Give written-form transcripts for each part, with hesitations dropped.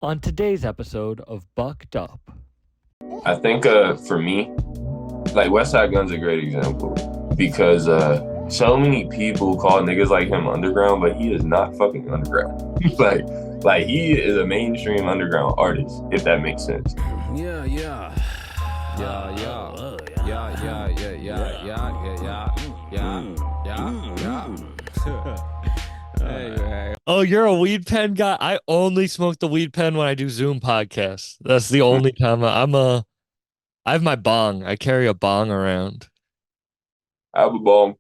On today's episode of Bucked Up. I think for me, like West Side Gun's a great example because so many people call niggas like him underground, but he is not fucking underground. like like he is a mainstream underground artist, if that makes sense. Yeah, yeah. Yeah, yeah. Yeah, yeah, yeah, yeah, yeah, yeah, yeah, yeah. Oh, you're a weed pen guy? I only smoke the weed pen when I do Zoom podcasts. That's the only time I have my bong. I carry a bong around. I have a bong.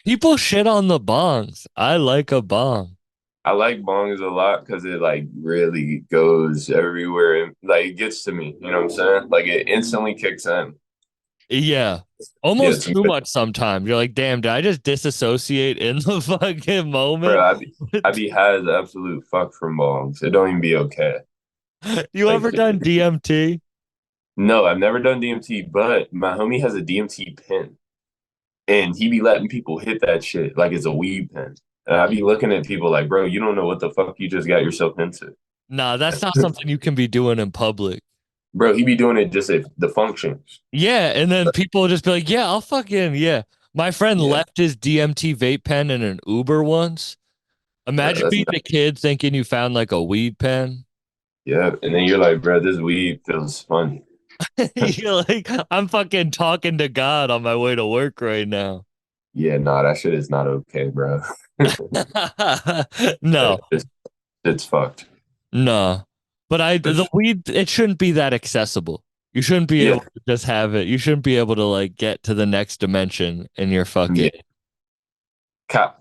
People shit on the bongs. I like a bong. I like bongs a lot because it like really goes everywhere and like it gets to me. You know what I'm saying? Like it instantly kicks in. Yeah. Yeah, Almost it's too much sometimes. You're like, damn, did I just disassociate in the fucking bro. moment? I be high as absolute fuck from bongs. It don't even be okay. You Like ever done DMT? no, I've never done DMT, but my homie has a DMT pen. And he be letting people hit that shit like it's a weed pen. And I be looking at people like, bro, you don't know what the fuck you just got yourself into. Nah, that's not something you can be doing in public. Bro, he be doing it just at the functions. Yeah, and then people just be like, "Yeah, I'll fucking yeah." My friend Yeah, left his DMT vape pen in an Uber once. bro, Imagine that's being not, a kid thinking you found like a weed pen. yeah. And then you're like, bro, this weed feels fun. You're like, I'm fucking talking to God on my way to work right now. Yeah, nah, that shit is not okay, bro. No, It's fucked. no. But the weed, it shouldn't be that accessible. You shouldn't be able Yeah, to just have it. You shouldn't be able to like get to the next dimension in your fucking. yeah.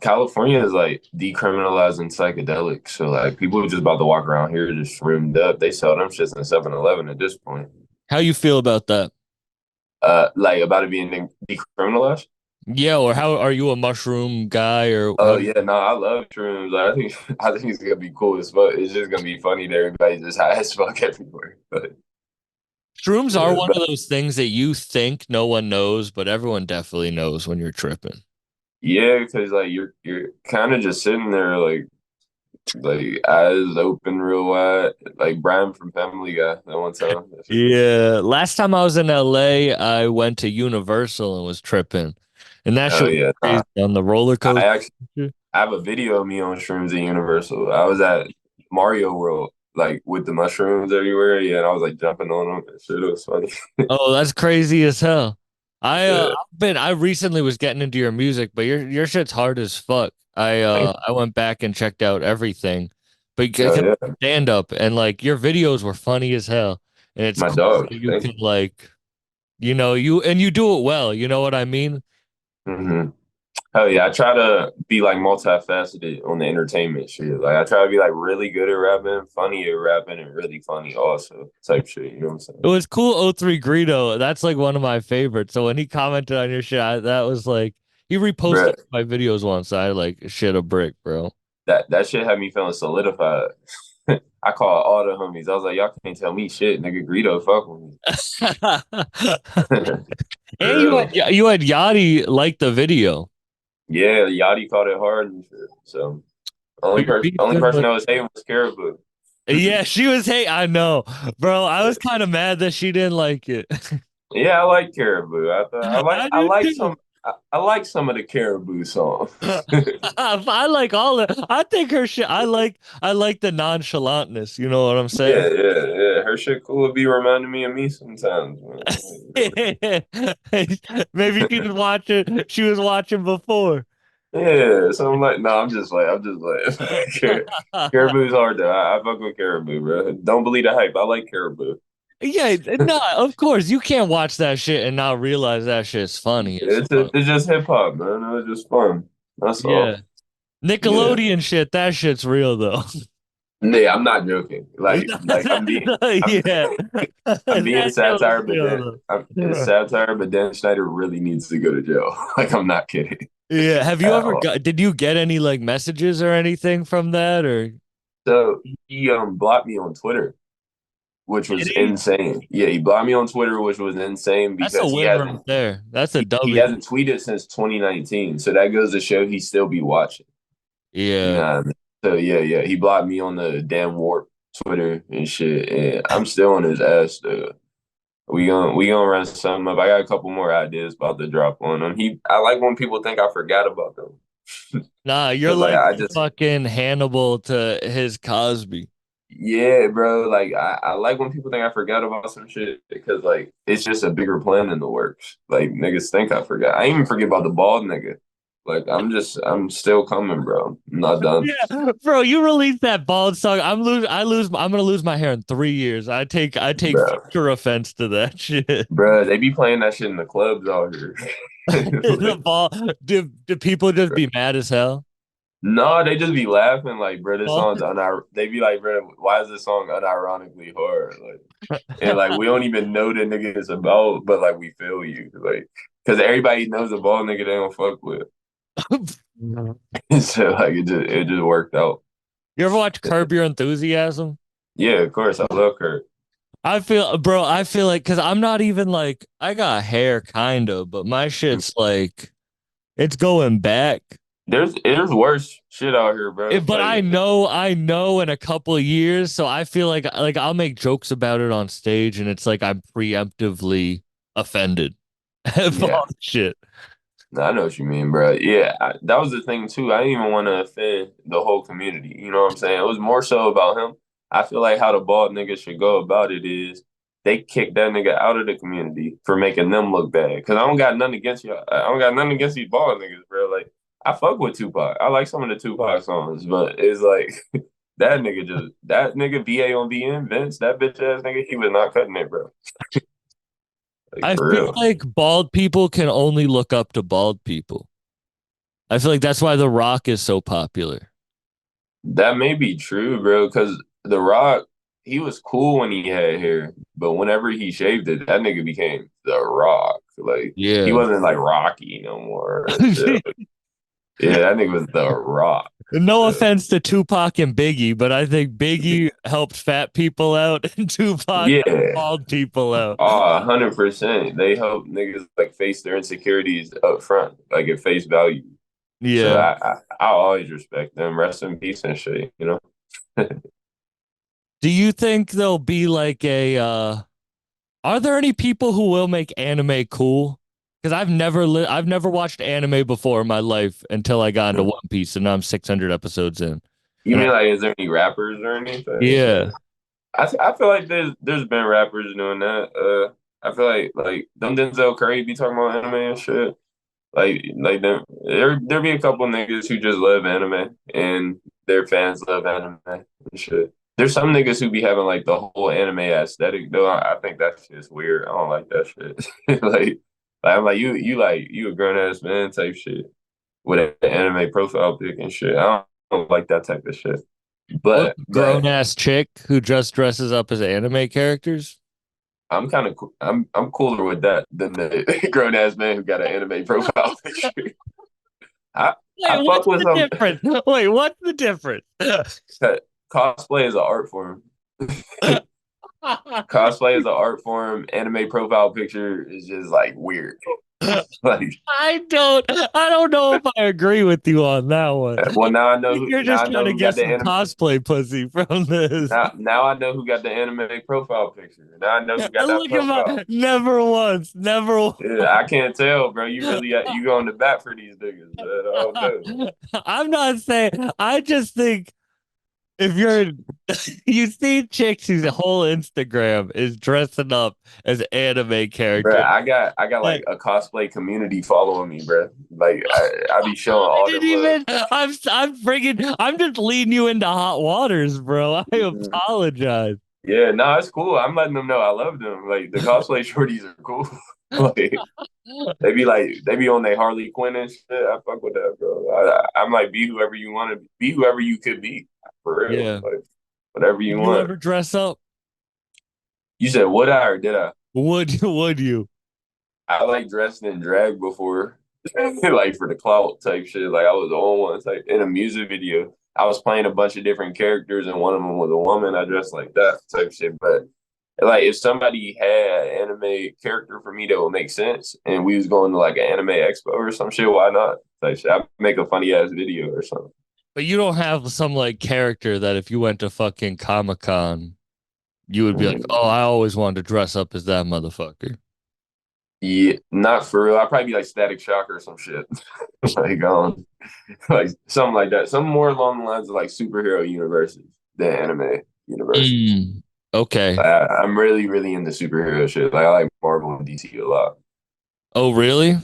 California is like decriminalizing psychedelics. So like people are just about to walk around here just roomed up. They sell them shits in 7-Eleven at this point. How you feel about that? Like about it being decriminalized. Yeah, or how are you a mushroom guy or Oh how? yeah, no, I love shrooms. I think I think it's gonna be cool as fuck. It's just gonna be funny that everybody's just high as fuck everywhere. But Shrooms are yeah, one but of those things that you think no one knows, but everyone definitely knows when you're tripping. yeah, because like you're kind of just sitting there like eyes open real wide, like Brian from Family Guy that one time. That shit was- Yeah. Last time I was in LA, I went to Universal and was tripping. And that Oh shit was yeah, nah. crazy on the roller I coaster. actually I have a video of me on shrooms at Universal. I was at Mario World, like with the mushrooms everywhere. Yeah, and I was like jumping on them. That shit was funny. Oh, that's crazy as hell. Yeah, I recently was getting into your music, but your shit's hard as fuck. thank I went back and checked out everything. But you. Oh yeah, stand up and like your videos were funny as hell. And it's my cool dog. that you Thank can like, you do it well, you know what I mean? you. Hell yeah, I try to be like multifaceted on the entertainment shit. Like I try to be like really good at rapping, funny at rapping, and really funny also type shit. You know what I'm It saying? was cool. O3 Greedo. That's like one of my favorites. So when he commented on your shit, that was like he reposted Bruh, my videos once. I like shit a brick, bro. that shit had me feeling solidified. I called all the homies. I was like, y'all can't tell me shit, nigga. Greedo, fuck with me. For And real. you had Yachty like the video. Yeah, Yachty caught it hard and shit. So But you're only beefing person with that was hating was Caribou. yeah, she was hate. I know, bro. I was kind of mad that she didn't like it. Yeah, I like Caribou. I do too. I like some of the Caribou songs. I like all of I think her shit. I like the nonchalantness. You know what I'm saying? Yeah, yeah, yeah. Her shit cool would be reminding me of me sometimes, man. Maybe she was watching. She was watching before. Yeah, so I'm like, no, I'm just like, Caribou's hard though. I fuck with Caribou, bro. Don't believe the hype. I like Caribou. Yeah, no, of course you can't watch that shit and not realize that shit's funny as fuck. It's just hip hop, man. It's just fun. That's Yeah, all. Yeah. Nickelodeon shit. That shit's real though. Yeah, I'm not joking. Like I'm Yeah, I'm being that shit was satire, but then real it's though. satire, but then Schneider really needs to go to jail. Like I'm not kidding Yeah, have you at ever all. got? Did you get any like messages or anything from that or? So he blocked me on Twitter, which Did was he? insane. Yeah, he blocked me on Twitter, which was insane That's a because win right there. That's a he W. hasn't tweeted since 2019. So that goes to show he still be watching. You Yeah. know what I mean? So yeah, yeah. He blocked me on the damn warp Twitter and shit, and I'm still on his ass though. We gonna run something up. I got a couple more ideas about to drop on him. I like when people think I forgot about them. Nah, you're Cause like like I the just fucking Hannibal to his Cosby. yeah, bro. Like I like when people think I forgot about some shit because like it's just a bigger plan in the works. Like niggas think I forgot. I ain't even forget about the bald nigga. Like I'm still coming, bro. I'm not done. Yeah, bro, you release that bald song. I'm gonna lose my hair in 3 years. I take Bro. future offense to that shit. Bro, they be playing that shit in the clubs out here. The Like, ball, do people just be mad as hell? no, they just be laughing like, bro, this Ball- song's they be like, bro, why is this song unironically hard? Like, and like we don't even know the nigga it's about, but like we feel you, like, because everybody knows the ball nigga they don't fuck with. So like it just worked out. You ever watch Curb Your Enthusiasm? Yeah, of course, I love Kurt. I feel like, cause I'm not even like, I got hair kind of, but my shit's like, it's going back. There's worse shit out here, bro. But Like, I know in a couple of years, so I feel like I'll make jokes about it on stage, and it's like I'm preemptively offended of yeah. all the shit. No, I know what you mean, bro. Yeah, that was the thing too. I didn't even want to offend the whole community. You know what I'm saying? It was more so about him. I feel like how the bald nigga should go about it is they kick that nigga out of the community for making them look bad. Because I don't got nothing against y'all. I don't got nothing against these bald niggas, bro. Like I fuck with Tupac. I like some of the Tupac songs, but it's like that nigga BA on BN Vince, that bitch ass nigga, he was not cutting it, bro. Like I for feel real. like bald people can only look up to bald people. I feel like that's why The Rock is so popular. That may be true, bro, because The Rock, he was cool when he had hair, but whenever he shaved it, that nigga became The Rock. Like he Yeah. wasn't like Rocky no more and shit. Yeah, that nigga was The Rock. No Uh, offense to Tupac and Biggie, but I think Biggie helped fat people out and Tupac helped yeah, bald people out. 100%. They help niggas like face their insecurities up front, like at face value. So Yeah. I always respect them. Rest in peace and shit, you know? Do you think there'll be like are there any people who will make anime cool? Because I've never watched anime before in my life until I got into One Piece, and now I'm 600 episodes in. You And mean like, is there any rappers or anything? yeah, I feel like there's been rappers doing that. I feel like them Denzel Curry be talking about anime and shit. Like them, there be a couple niggas who just love anime and their fans love anime and shit. There's some niggas who be having like the whole anime aesthetic though. I think that's just weird. I don't like that shit. I'm like you a grown ass man type shit with an anime profile pic and shit. I don't like that type of shit. what But grown ass chick who just dresses up as anime characters? I'm kind of I'm cooler with that than the grown ass man who got an anime profile picture. I Wait, I fuck what's with the some difference? Wait, what's the difference? cosplay is an art form. Cosplay is an art form. Anime profile picture is just like weird. Like, I don't know if I agree with you on that one. well, now I know You're now just I know trying to who got get the some anime. cosplay pussy from this. Now I know who got the anime profile picture. Now I know who got that Look at profile. my never once, never once. Yeah, I can't tell, bro. You really you going to bat for these niggas, man. I don't know. I'm not saying. I just think if you're you see chicks whose whole Instagram is dressing up as anime Bro, characters. I got like Like a cosplay community following me, bro. Like I be showing I all didn't them love. even. I'm just leading you into hot waters, bro. I Mhm. apologize. Yeah, no, it's cool. I'm letting them know I love them. Like the cosplay shorties are cool. Like they be on their Harley Quinn and shit. I fuck with that, bro. I'm like be whoever you want to be, whoever you could be for real. Yeah. Like whatever you Would you want. ever dress up? You said would I or did I? Would you? I like dressed in drag before, like for the clout type shit. Like I was on one like in a music video. I was playing a bunch of different characters, and one of them was a woman. I dressed like that type shit. But like, if somebody had an anime character for me that would make sense, and we was going to like an anime expo or some shit, why not? Like, shit, I'd make a funny ass video or something. But you don't have some like character that if you went to fucking Comic-Con, you would be like, Mm. oh, I always wanted to dress up as that motherfucker. Yeah, not for real. I'd probably be like Static Shock or some shit. like like something like that. Something more along the lines of like superhero universes than anime universes. Mm, okay. I'm really, really into superhero shit. Like I like Marvel and DC a lot. Oh, really?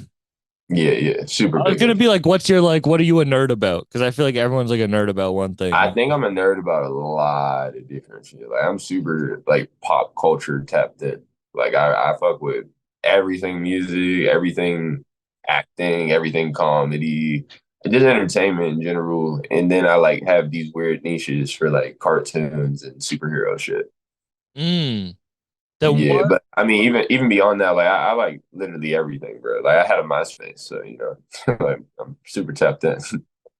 Yeah, yeah, super I was big gonna into be it. like, what's your like, what are you a nerd about? Because I feel like everyone's like a nerd about one I thing. think I'm a nerd about a lot of different shit. Like I'm super like pop culture tapped in. Like I fuck with everything music, everything acting, everything comedy, just entertainment in general. And then I like have these weird niches for like cartoons and superhero shit. Mm. Then Yeah, what? but I mean, even beyond that, like I like literally everything, bro. Like I had a MySpace, so like I'm super tapped in.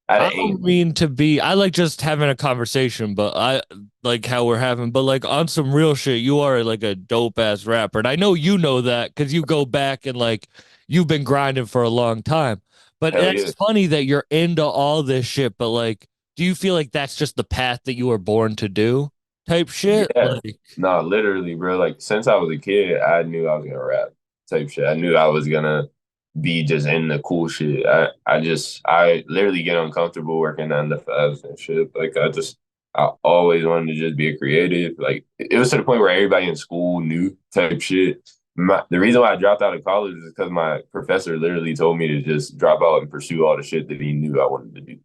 I had I an don't AIM. mean to be. I like just having a conversation, but I like how we're having. But like on some real shit, you are like a dope ass rapper, and I know you know that because you go back and like you've been grinding for a long time. But Hell yeah. that's funny that you're into all this shit. But like, do you feel like that's just the path that you were born to do, type shit? Yeah. Like, No, literally, bro. Like since I was a kid, I knew I was gonna rap type shit. I knew I was gonna be just in the cool shit. I literally get uncomfortable working 9 to 5s and shit. I always wanted to just be a creative. Like it was to the point where everybody in school knew type shit. The reason why I dropped out of college is because my professor literally told me to just drop out and pursue all the shit that he knew I wanted to do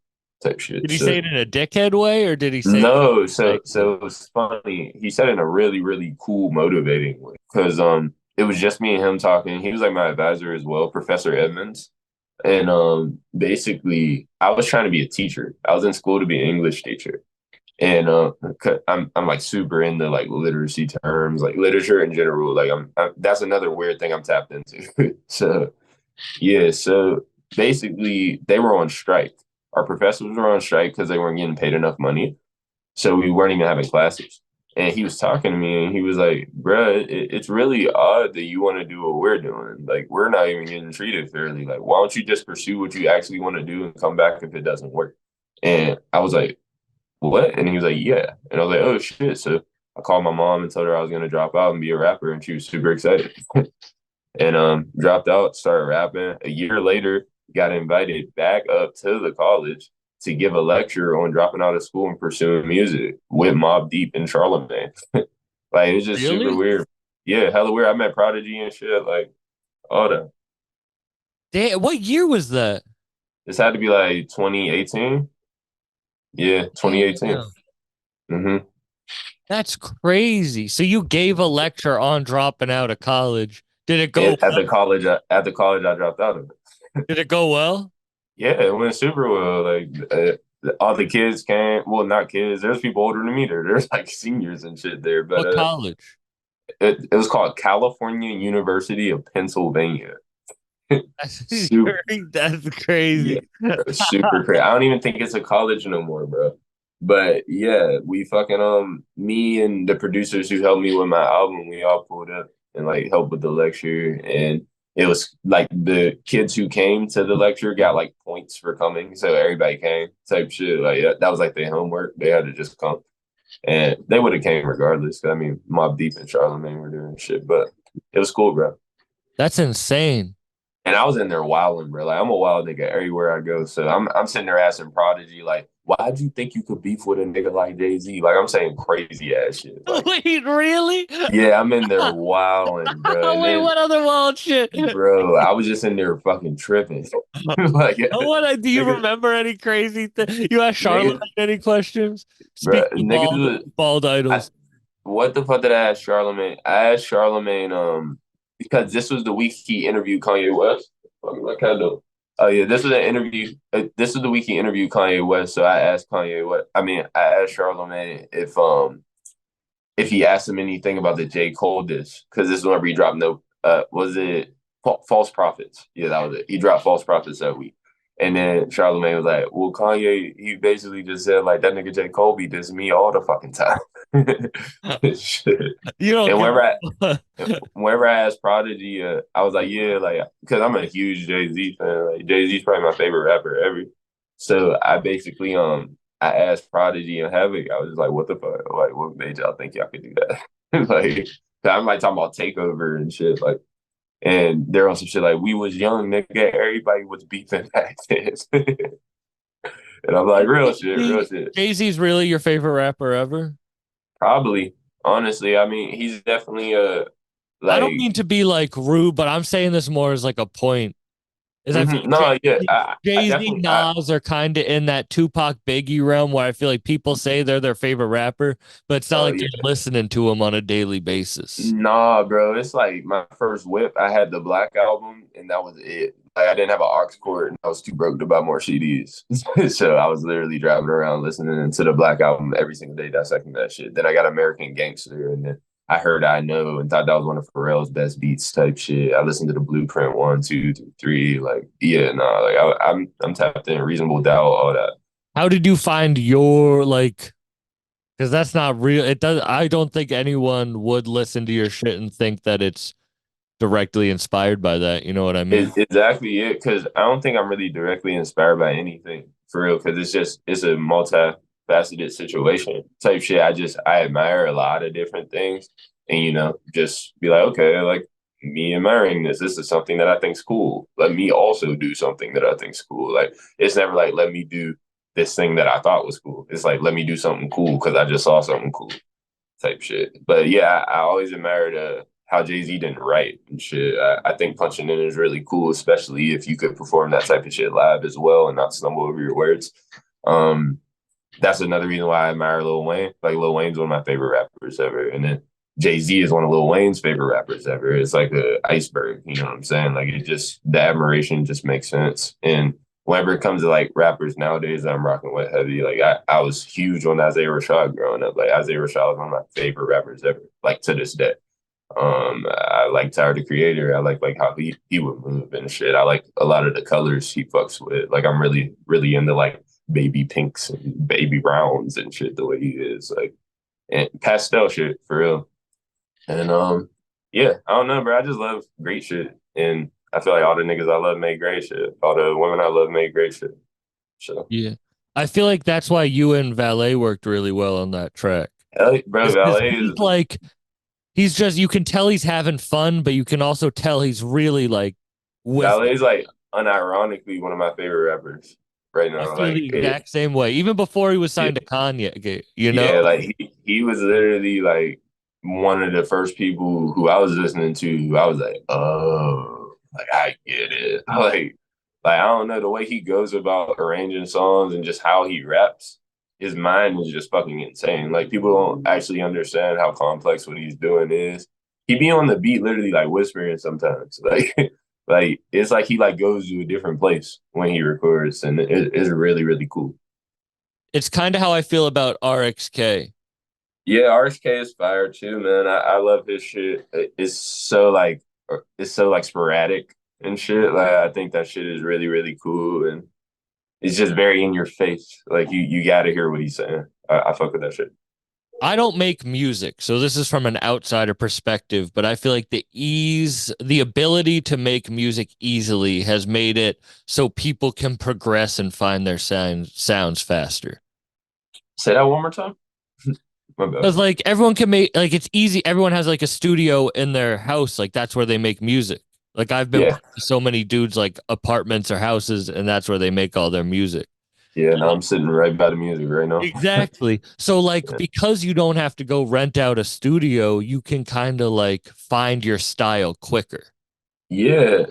type shit. did he say So it in a dickhead way, or did he say it no, like, so it was funny. He said it in a really, really cool, motivating way. Because it was just me and him talking. He was like my advisor as well, Professor Edmonds. And basically I was trying to be a teacher. I was in school to be an English teacher. And I'm like super into like literacy terms, like literature in general. Like that's another weird thing I'm tapped into. So yeah, so basically they were on strike. Our professors were on strike because they weren't getting paid enough money. So we weren't even having classes. And he was talking to me and he was like, bruh, it's really odd that you want to do what we're doing. Like, we're not even getting treated fairly. Like, why don't you just pursue what you actually want to do and come back if it doesn't work? And I was like, what? And he was like, yeah. And I was like, oh shit. So I called my mom and told her I was going to drop out and be a rapper. And she was super excited. And dropped out, started rapping. A year later, got invited back up to the college to give a lecture on dropping out of school and pursuing music with Mobb Deep and Charlemagne. Like it's just super really? weird. Yeah, hella weird. I met Prodigy and shit. Like all that. Damn, what year was that? This had to be like 2018. Yeah, 2018. Damn. Mm-hmm. That's crazy. So you gave a lecture on dropping out of college. Did it go At well? the college, I dropped out of it. Did it go well? Yeah, it went super well. Like all the kids came. Well, not kids. There's people older than me there. There's like seniors and shit there. But What college? it was called California University of Pennsylvania. That's, Super, that's yeah, crazy. super crazy. I don't even think it's a college no more, bro. But yeah, we fucking me and the producers who helped me with my album, we all pulled up and like helped with the lecture. And it was like the kids who came to the lecture got like points for coming, so everybody came type shit. Like that was like their homework. They had to just come, and they would have came regardless. 'Cause, I mean, Mobb Deep and Charlemagne were doing shit, but it was cool, bro. That's insane. And I was in there wilding, bro. Like I'm a wild nigga everywhere I go. So I'm sitting there asking Prodigy, like, why'd you think you could beef with a nigga like Jay-Z? Like I'm saying crazy ass shit. Like, Wait, really? yeah, I'm in there wilding, bro. And Wait, then, what other wild shit? bro, I was just in there fucking tripping. like, Do you nigga, remember any crazy thing? You asked Charlotte nigga, any questions? bro, Speaking of niggas was, bald I, idols. what the fuck did I ask Charlemagne? I asked Charlemagne, because this was the week he interviewed Kanye West. Like, kind of. Oh yeah, this was an interview. This is the week he interviewed Kanye West. So I asked Kanye what. I mean, I asked Charlemagne if he asked him anything about the J. Cole diss, because this is whenever he dropped no was it False Prophets? Yeah, that was it. He dropped False Prophets that week. And then Charlemagne was like, well, Kanye, he basically just said like that nigga J. Cole be dissing me all the fucking time. Shit. You don't And give a whenever I asked Prodigy, I was like, yeah, like, because I'm a huge Jay Z fan. Like, Jay Z's probably my favorite rapper ever. So I basically I asked Prodigy and Havoc, I was like, what the fuck? Like, what made y'all think y'all could do that? Like, I'm like talking about takeover and shit. Like, and they're on some shit like, we was young, nigga. Everybody was beefing back then. And I'm like, real shit, real shit. Jay-Z's really your favorite rapper ever? Probably, honestly. I mean, he's definitely a I don't like. mean to be like rude, but I'm saying this more as like a point. Is I feel like No, yeah, I Jay-Z, definitely, Nas are kind of in that Tupac Biggie realm where I feel like people say they're their favorite rapper, but it's not oh like yeah. they're listening to him on a daily basis. Nah, bro. It's like my first whip. I had the Black album, and that was it. Like I didn't have an aux cord, and I was too broke to buy more CDs. So I was literally driving around listening to the Black album every single day, dissecting that shit. Then I got American Gangster, and then I heard I Know, and thought that was one of Pharrell's best beats type shit. I listened to the Blueprint 1, 2, 3. Like yeah, nah. Like I'm tapped in. Reasonable Doubt, all that. How did you find your like? Because that's not real. It does. I don't think anyone would listen to your shit and think that it's directly inspired by that. You know what I mean? It's exactly it, because I don't think I'm really directly inspired by anything for real, because it's a multifaceted situation type shit. I admire a lot of different things, and just be like, okay, like me admiring this is something that I think's cool. Let me also do something that I think's cool. Like it's never like let me do this thing that I thought was cool. It's like let me do something cool because I just saw something cool type shit. But yeah, I always admired how Jay-Z didn't write and shit. I think punching in is really cool, especially if you could perform that type of shit live as well and not stumble over your words. Um, that's another reason why I admire Lil Wayne. Like Lil Wayne's one of my favorite rappers ever, and then Jay-Z is one of Lil Wayne's favorite rappers ever. It's like an iceberg, you know what I'm saying? Like it just the admiration just makes sense. And whenever it comes to like rappers nowadays that I'm rocking with heavy, like I was huge on Isaiah Rashad growing up. Like Isaiah Rashad was one of my favorite rappers ever, like to this day. I like Tyler the Creator. I like how he would move and shit. I like a lot of the colors he fucks with. Like I'm really really into like baby pinks and baby browns and shit the way he is like and pastel shit for real. And yeah, I don't know, bro. I just love great shit, and I feel like all the niggas I love make great shit. All the women I love make great shit. So, Yeah. I feel like that's why you and Valet worked really well on that track. bro, It's because Valet is he's just you can tell he's having fun, but you can also tell he's really like with Valet's like unironically one of my favorite rappers right I now. feel Like the it, exact same way. Even before he was yeah, signed to Kanye, you know? yeah, like he was literally like one of the first people who I was listening to. I was like, oh, like I get it. Like I don't know the way he goes about arranging songs and just how he raps. His mind is just fucking insane. Like people don't actually understand how complex what he's doing is. He be on the beat literally like whispering sometimes. Like like it's like he like goes to a different place when he records, and it's really really cool. It's kind of how I feel about RXK. Yeah, RSK is fire too, man. I love his shit. It's so like sporadic and shit. Like I think that shit is really really cool, and it's just very in your face. Like you got to hear what he's saying. I fuck with that shit. I don't make music, so this is from an outsider perspective, but I feel like the ability to make music easily has made it so people can progress and find their sounds faster. Say that one more time. My bad. Because like everyone can make like it's easy. Everyone has like a studio in their house, like that's where they make music. Like I've been Yeah, to so many dudes like apartments or houses, and that's where they make all their music. yeah. Now I'm sitting right by the music right now. Exactly. So like Yeah. because you don't have to go rent out a studio, you can kind of like find your style quicker. Yeah,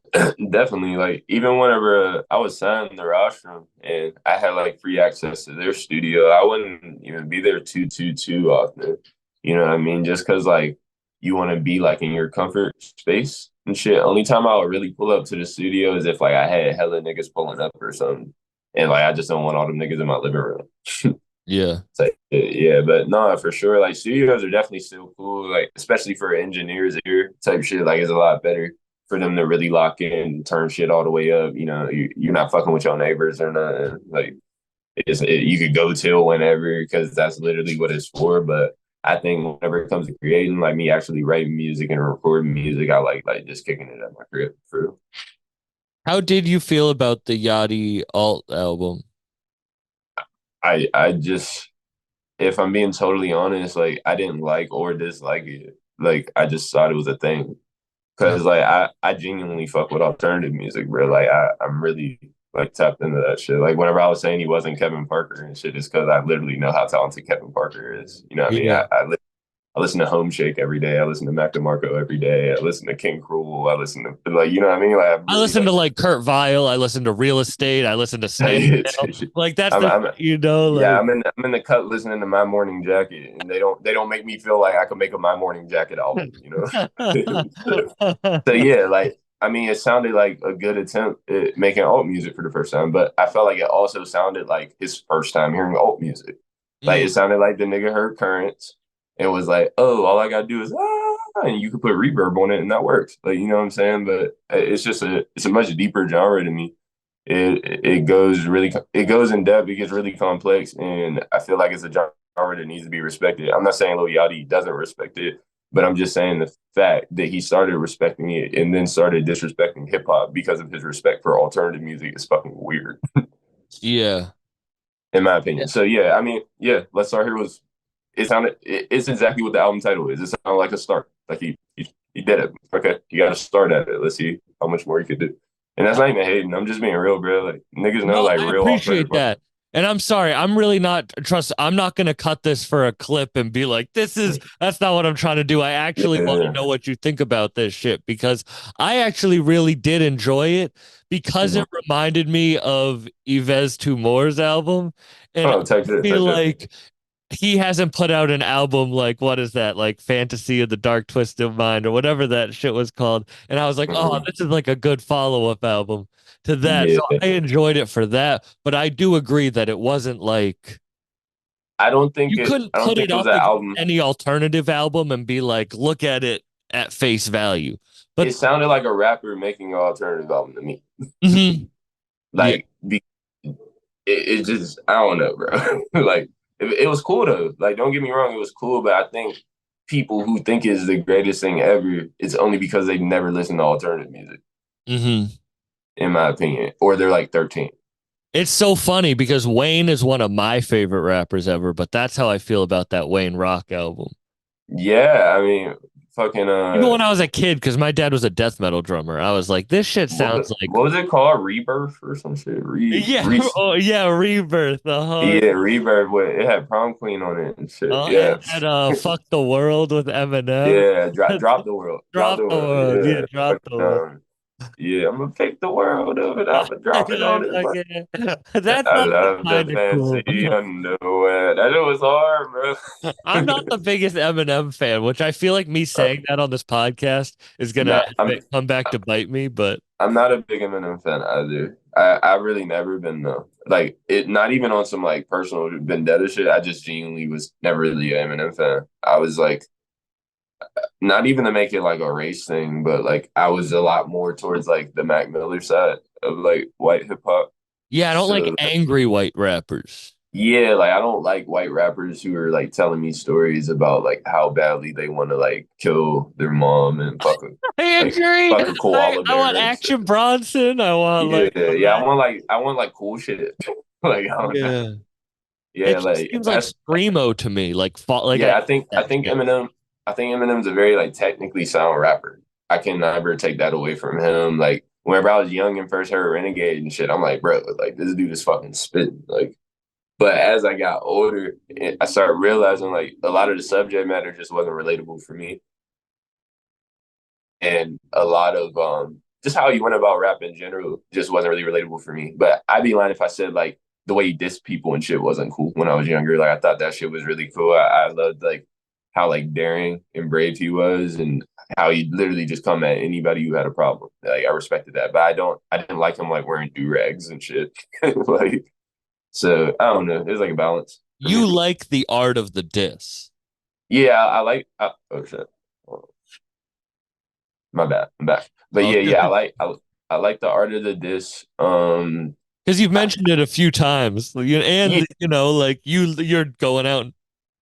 definitely. Like even whenever I was signed to Rostrum and I had like free access to their studio, I wouldn't even be there too often. You know what I mean? Just because like you want to be like in your comfort space and shit. Only time I would really pull up to the studio is if like I had hella niggas pulling up or something, and like I just don't want all them niggas in my living room. Yeah. It's like, yeah, but no, for sure. Like studios are definitely still cool. Like especially for engineers here type shit. Like it's a lot better for them to really lock in, turn shit all the way up. You're not fucking with your neighbors or nothing. Like you could go till whenever because that's literally what it's for. But I think whenever it comes to creating, like me actually writing music and recording music, I like just kicking it at my crib for real. How did you feel about the Yachty alt album? I just, if I'm being totally honest, like I didn't like or dislike it. Like I just thought it was a thing. Cause like I genuinely fuck with alternative music, bro. Like I'm really like tapped into that shit. Like whenever I was saying he wasn't Kevin Parker and shit, it's because I literally know how talented Kevin Parker is. You know what I mean? Yeah. I listen to Home Shake every day. I listen to Mac DeMarco every day. I listen to King Cruel. I listen to like you know what I mean? Like I I really listen to like like Kurt Vile. I listen to Real Estate. I listen to Snail. Like that's the I'm yeah, like I'm in the cut listening to My Morning Jacket, and they don't make me feel like I could make a My Morning Jacket album, you know. So yeah, like I mean, it sounded like a good attempt at making alt music for the first time, but I felt like it also sounded like his first time hearing alt music. Like Mm. it sounded like the nigga heard Currents and was like, "Oh, all I gotta do is and you could put reverb on it, and that works." Like you know what I'm saying? But it's just it's a much deeper genre to me. It goes really it goes in depth. It gets really complex, and I feel like it's a genre that needs to be respected. I'm not saying Lil Yachty doesn't respect it, but I'm just saying the fact that he started respecting it and then started disrespecting hip hop because of his respect for alternative music is fucking weird, Yeah. in my opinion. So yeah, I mean, yeah, Let's Start Here was it's exactly what the album title is. It sounded like a start. Like he did it. Okay, you got to start at it. Let's see how much more you could do. And that's not even hating. I'm just being real, bro. Like niggas know No, like I real alternative. appreciate that. And I'm sorry, I'm really not trust. I'm not going to cut this for a clip and be like, that's not what I'm trying to do. I actually want to Yeah. know what you think about this shit because I actually really did enjoy it because Mhm. it reminded me of Yves Tumor's album. And I Oh, type shit, feel type shit. like he hasn't put out an album like what is that like Fantasy of the Dark Twisted Mind or whatever that shit was called, and I was like, oh, Mhm. this is like a good follow-up album to that, so Yeah. I enjoyed it for that, but I do agree that it wasn't like you couldn't I don't put think it it was up an against album. any alternative album and be like, look at it at face value, but It sounded like a rapper making an alternative album to me. mhm, yeah. Like it just I don't know, bro. Like it was cool though. Like don't get me wrong, it was cool, but I think people who think it's the greatest thing ever, it's only because they've never listened to alternative music, Hmm. in my opinion, or they're like 13. It's so funny because Wayne is one of my favorite rappers ever, but that's how I feel about that Wayne Rock album. Yeah, I mean, fucking Even when I was a kid, because my dad was a death metal drummer, I was like, this shit sounds like, what was it called? Rebirth or some shit? yeah, oh yeah, Rebirth. Uh-huh. Yeah, Rebirth. It had Prom Queen on it and shit. And Yeah, that Fuck the World with Eminem. yeah. Drop Drop the the world. world. Yeah, Yeah, drop the fucking, world. yeah. I'm gonna pick the world up and I'm gonna drop it on it. That's I actually love the kind of cool. fancy underwear. That shit was hard, I'm bro. not the biggest Eminem fan, which I feel like me saying that on this podcast is gonna no, come back to bite me, but I'm not a big Eminem fan either. I really never been though. Like it, not even on some like personal vendetta shit. I just genuinely was never really an Eminem fan. I was like, not even to make it like a race thing, but like I was a lot more towards like the Mac Miller side of like white hip hop. yeah, I don't like So angry white rappers. yeah, like I don't like white rappers who are like telling me stories about like how badly they want to like kill their mom and I like agree. fuck a koala I want bear and shit. Action Bronson. I want Yeah, like yeah, I want like cool shit. Like I don't know. yeah. Yeah, It just like seems like that's screamo to me. Like I yeah, that shit. I think Eminem's a very like technically sound rapper. I can never take that away from him. Like whenever I was young and first heard Renegade and shit, I'm like, bro, like this dude is fucking spitting. Like, but as I got older, I started realizing like a lot of the subject matter just wasn't relatable for me, and a lot of just how he went about rap in general just wasn't really relatable for me. But I'd be lying if I said like the way he dissed people and shit wasn't cool when I was younger. Like I thought that shit was really cool. I loved like how like daring and brave he was and how he literally just come at anybody who had a problem. Like I respected that. But I didn't like him like wearing do-rags and shit. Like so I don't know. There's like a balance for You me. like the art of the diss. Yeah, I like oh shit. My bad. I'm back. But yeah, Okay. I like the art of the diss. Because you've I, mentioned it a few times. yeah, And like you're going out and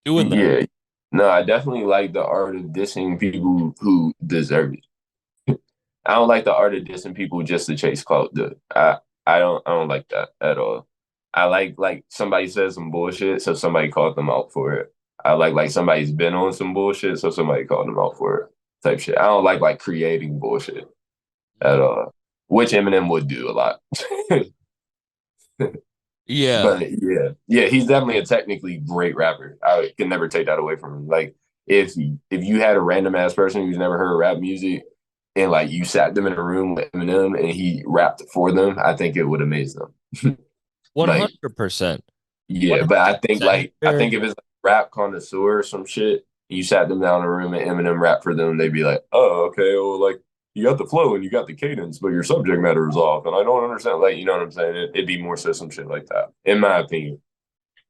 doing that. yeah. No, I definitely like the art of dissing people who deserve it. I don't like the art of dissing people just to chase clout. I don't like that at all. I like somebody says some bullshit, so somebody called them out for it. I like somebody's been on some bullshit, so somebody called them out for it. Type shit. I don't like creating bullshit at all, which Eminem would do a lot. Yeah. But yeah, he's definitely a technically great rapper. I can never take that away from him. Like if you had a random ass person who's never heard rap music and like you sat them in a room with Eminem and he rapped for them, I think it would amaze them. Like 100%. yeah, but I think 100%. like I think if it's like rap connoisseur or some shit, you sat them down in a room and Eminem rap for them, they'd be like, oh okay, well like you got the flow and you got the cadence, but your subject matter is off, and I don't understand. Like, you know what I'm saying? It'd be more so some shit like that, in my opinion.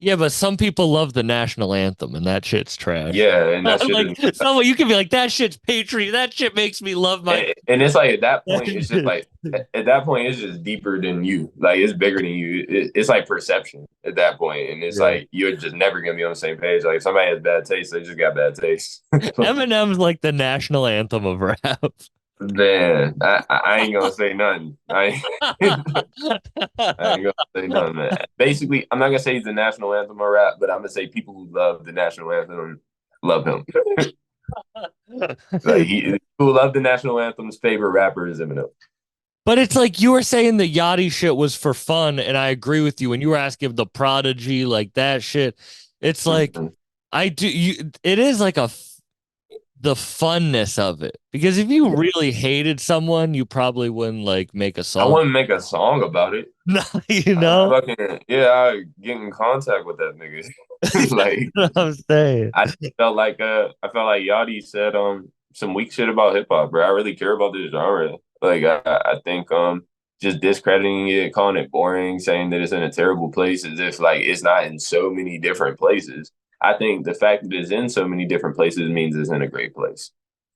Yeah, but some people love the national anthem, and that shit's trash. Yeah, and that shit Like is, someone, you can be like, that shit's patriot. That shit makes me love my. and it's like at that point, it's just like at that point, it's just deeper than you. Like it's bigger than you. It's like perception at that point, and it's Yeah. like you're just never gonna be on the same page. Like if somebody has bad taste, they just got bad taste. Eminem's like the national anthem of rap. Man, I ain't gonna say nothing. I ain't gonna say nothing, man. Basically, I'm not gonna say he's the national anthem of rap, but I'm gonna say people who love the national anthem love him. Like he who love the national anthem's favorite rapper is Eminem. But it's like you were saying the Yachty shit was for fun, and I agree with you. When you were asking the Prodigy, like that shit, it's like Mm-hmm. I do. It is like the funness of it because if you really hated someone, you probably wouldn't like make a I song. wouldn't make a song about it. No, you I know fucking yeah, I get in contact with that nigga. Like what I'm saying. I felt like Yachty said some weak shit about hip hop, bro. I really care about this genre. Like I think just discrediting it, calling it boring, saying that it's in a terrible place as if like it's not in so many different places. I think the fact that it's in so many different places means it's in a great place.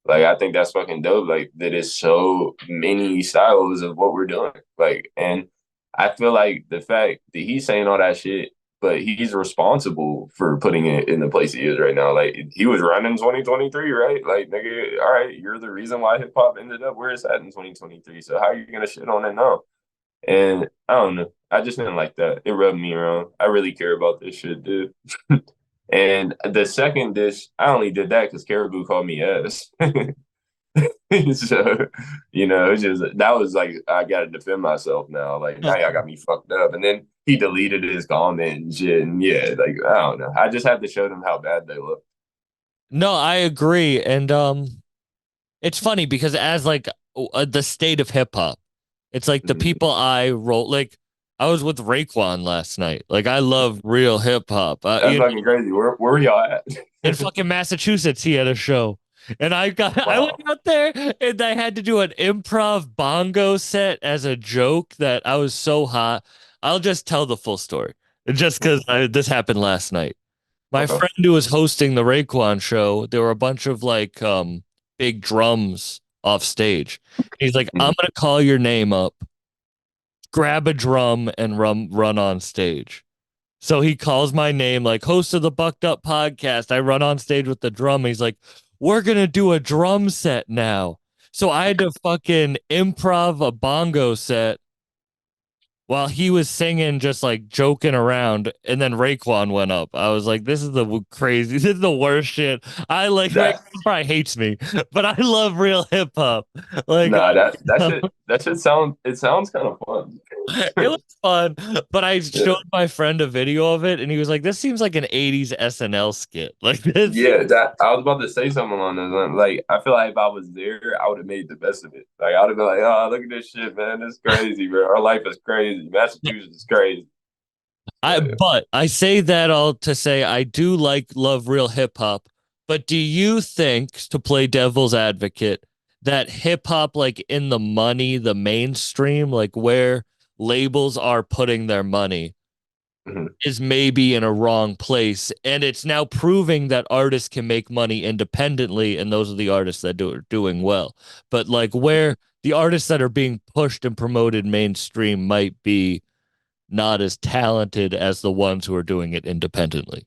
Like I think that's fucking dope. Like that is so many styles of what we're doing. Like and I feel like the fact that he's saying all that shit, but he's responsible for putting it in the place he is right now. Like he was running 2023, right? Like nigga, all right, you're the reason why hip hop ended up where it's at in 2023. So how are you gonna shit on it now? And I don't know. I just didn't like that. It rubbed me wrong. I really care about this shit, dude. And the second dish, I only did that because Caribou called me ass. So, it's just that was like I gotta defend myself now. Like now y'all got me fucked up. And then he deleted his comment and shit. And yeah, like I don't know. I just have to show them how bad they look. No, I agree, and it's funny because as like the state of hip hop, it's like the Mhm. people I wrote like. I was with Raekwon last night. Like I love real hip hop. That's fucking crazy. Where y'all at? In fucking Massachusetts, he had a show. And I went Wow. out there and I had to do an improv bongo set as a joke that I was so hot. I'll just tell the full story just because this happened last night. My Okay. friend who was hosting the Raekwon show, there were a bunch of like big drums off stage. He's like, I'm Mhm. gonna call your name up, grab a drum, and run on stage. So he calls my name, like host of the Bucked Up podcast. I run on stage with the drum. He's like, we're gonna do a drum set now. So I had to fucking improv a bongo set while he was singing, just like joking around, and then Raekwon went up. I was like, "This is the crazy. This is the worst shit." I like Raekwon That probably hates me, but I love real hip hop. Like, nah, that should sounds kind of fun. it was fun, but I showed my friend a video of it, and he was like, "This seems like an '80s SNL skit." Like this. Yeah, that I was about to say something along those lines. Like, I feel like if I was there, I would have made the best of it. Like, I would have been like, "Oh, look at this shit, man! It's crazy, bro. Our life is crazy. Massachusetts is crazy." But I say that all to say I do love real hip hop. But do you think, to play devil's advocate, that hip hop, like in the money, the mainstream, like where labels are putting their money, Mhm. is maybe in a wrong place, and it's now proving that artists can make money independently, and those are the artists that are doing well. But like where the artists that are being pushed and promoted mainstream might be not as talented as the ones who are doing it independently.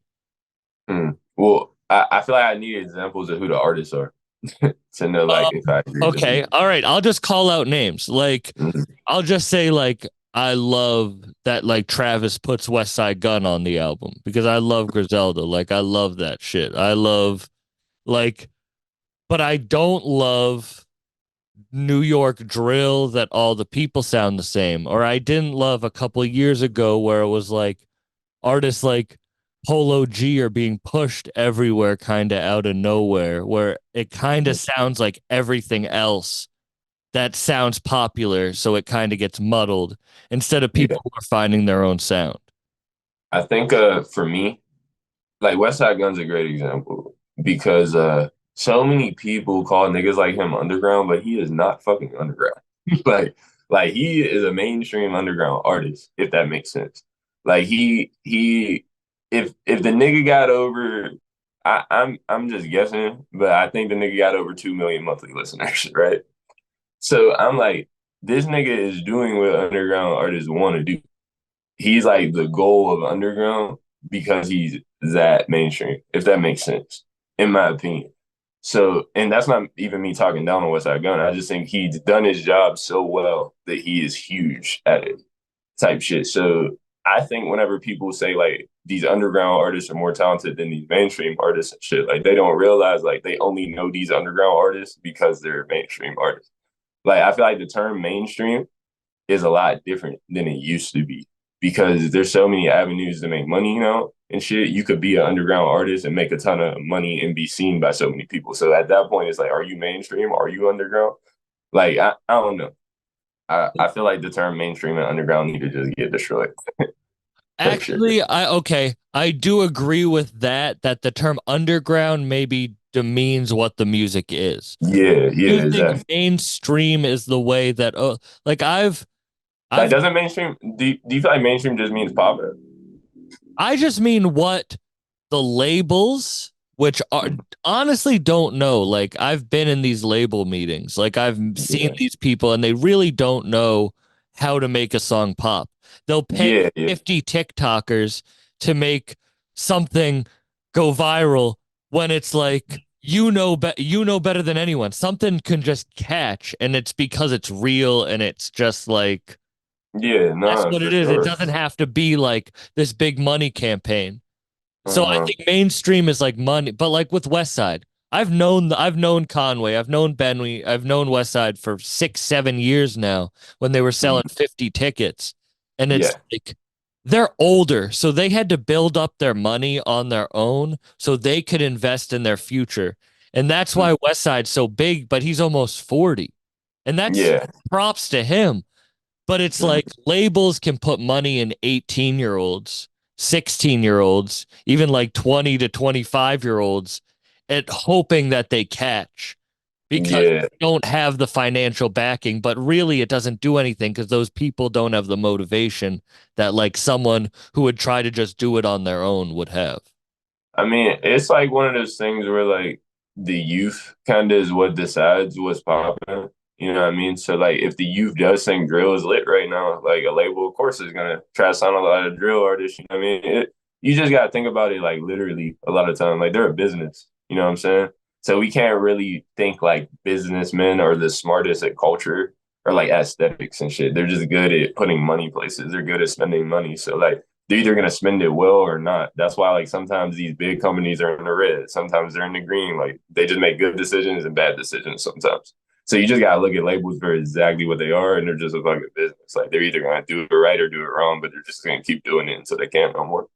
Well, I feel like I need examples of who the artists are to know, like, if I agree with Okay, you. all right. I'll just call out names. Like Mhm. I'll just say like I love that like Travis puts West Side Gun on the album because I love Griselda. Like I love that shit. I love like, but I don't love New York drill that all the people sound the same. Or I didn't love a couple of years ago where it was like artists like Polo G are being pushed everywhere, kind of out of nowhere, where it kind of sounds like everything else that sounds popular, so it kind of gets muddled instead of Yeah. people who are finding their own sound. I think for me, like West Side Gun's a great example because so many people call niggas like him underground, but he is not fucking underground. like like he is a mainstream underground artist, if that makes sense. Like he if the nigga got over I'm just guessing, but I think the nigga got over 2 million monthly listeners, right? So I'm like, this nigga is doing what underground artists want to do. He's like the goal of underground because he's that mainstream, if that makes sense, in my opinion. So, and that's not even me talking down on West Side Gun. I just think he's done his job so well that he is huge at it, type shit. So, I think whenever people say like these underground artists are more talented than these mainstream artists and shit, like they don't realize like they only know these underground artists because they're mainstream artists. Like I feel like the term mainstream is a lot different than it used to be because there's so many avenues to make money, and shit. You could be an underground artist and make a ton of money and be seen by so many people. So at that point, it's like, are you mainstream? Are you underground? Like, I don't know. I feel like the term mainstream and underground need to just get destroyed. Type shit. Actually, I do agree with that the term underground maybe demeans what the music is. Yeah, Do yeah, you think exactly. mainstream is the way that like Like, I've doesn't mainstream, do you feel like mainstream just means popular? I just mean what the labels, which are honestly don't know. Like I've been in these label meetings, like I've seen Yeah, these people, and they really don't know how to make a song pop. They'll pay yeah, yeah, 50 TikTokers to make something go viral when it's like you know better than anyone. Something can just catch, and it's because it's real, and it's just like yeah, that's no, what for it is. It sure. doesn't have to be like this big money campaign. So I Uh-huh. think mainstream is like money, but like with West Side, I've known Conway, I've known Benway, I've known West Side for 6, 7 years now when they were selling Mhm. 50 tickets. And it's Yeah. like they're older, so they had to build up their money on their own so they could invest in their future. And that's Mhm. why West Side's so big, but he's almost 40. And that's Yeah. props to him. But it's like Mhm. labels can put money in 18-year-olds, 16-year-olds, even like 20 to 25-year-olds at hoping that they catch because Yeah. they don't have the financial backing. But really, it doesn't do anything because those people don't have the motivation that like someone who would try to just do it on their own would have. I mean, it's like one of those things where like the youth kind of is what decides what's popular. You know what I mean? So like if the youth does think drill is lit right now, like a label of course is gonna try to sign a lot of drill artists. You know what I mean? You just gotta think about it like literally a lot of time. Like they're a business. You know what I'm saying? So we can't really think like businessmen are the smartest at culture or like aesthetics and shit. They're just good at putting money places. They're good at spending money. So like they're either gonna spend it well or not. That's why like sometimes these big companies are in the red, sometimes they're in the green. Like they just make good decisions and bad decisions sometimes. So you just gotta look at labels for exactly what they are, and they're just a fucking business. Like they're either gonna do it right or do it wrong, but they're just gonna keep doing it until they can't no more.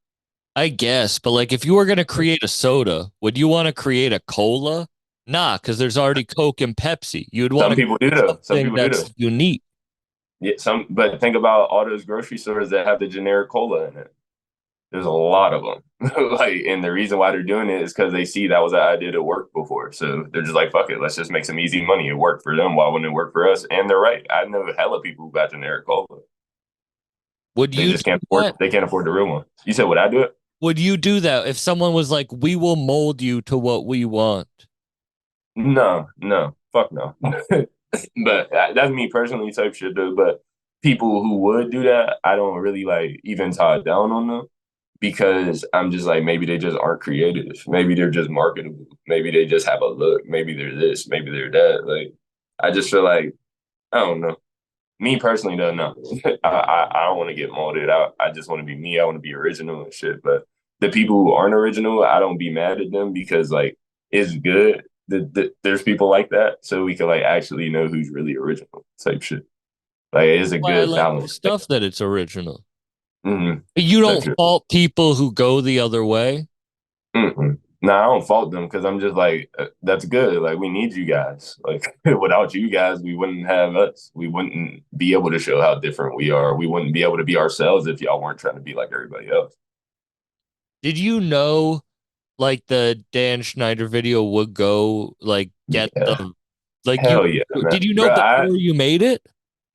I guess, but like if you were going to create a soda, would you want to create a cola? Nah, because there's already Coke and Pepsi. You'd want Some to people do create though. Some something people do though. that's unique. Yeah, but think about all those grocery stores that have the generic cola in it. There's a lot of them. Like, and the reason why they're doing it is because they see that was an idea that worked before. So they're just like, fuck it, let's just make some easy money. It worked for them. Why wouldn't it work for us? And they're right. I know hella people who got generic cola. Would They you just do can't afford. that? They can't afford the real one. You said, would I do it? Would you do that if someone was like, "We will mold you to what we want"? No, no, fuck no. But that's me personally type shit though. But people who would do that, I don't really like even tie down on them because I'm just like maybe they just aren't creative. Maybe they're just marketable. Maybe they just have a look. Maybe they're this. Maybe they're that. Like I just feel like I don't know. Me personally, though, no. I don't want to get molded out. I just want to be me. I want to be original and shit. But the people who aren't original, I don't be mad at them because like it's good that there's people like that, so we can like actually know who's really original type shit. Like it's a Why I good like your balance. stuff that it's original. Mm-hmm. You Type don't shit. fault people who go the other way. Mm-mm. No, I don't fault them because I'm just like, that's good. Like, we need you guys. Like, without you guys, we wouldn't have us. We wouldn't be able to show how different we are. We wouldn't be able to be ourselves if y'all weren't trying to be like everybody else. Did you know like the Dan Schneider video would go like get Yeah. the like you Hell yeah, man. did you know Bro, before you made it?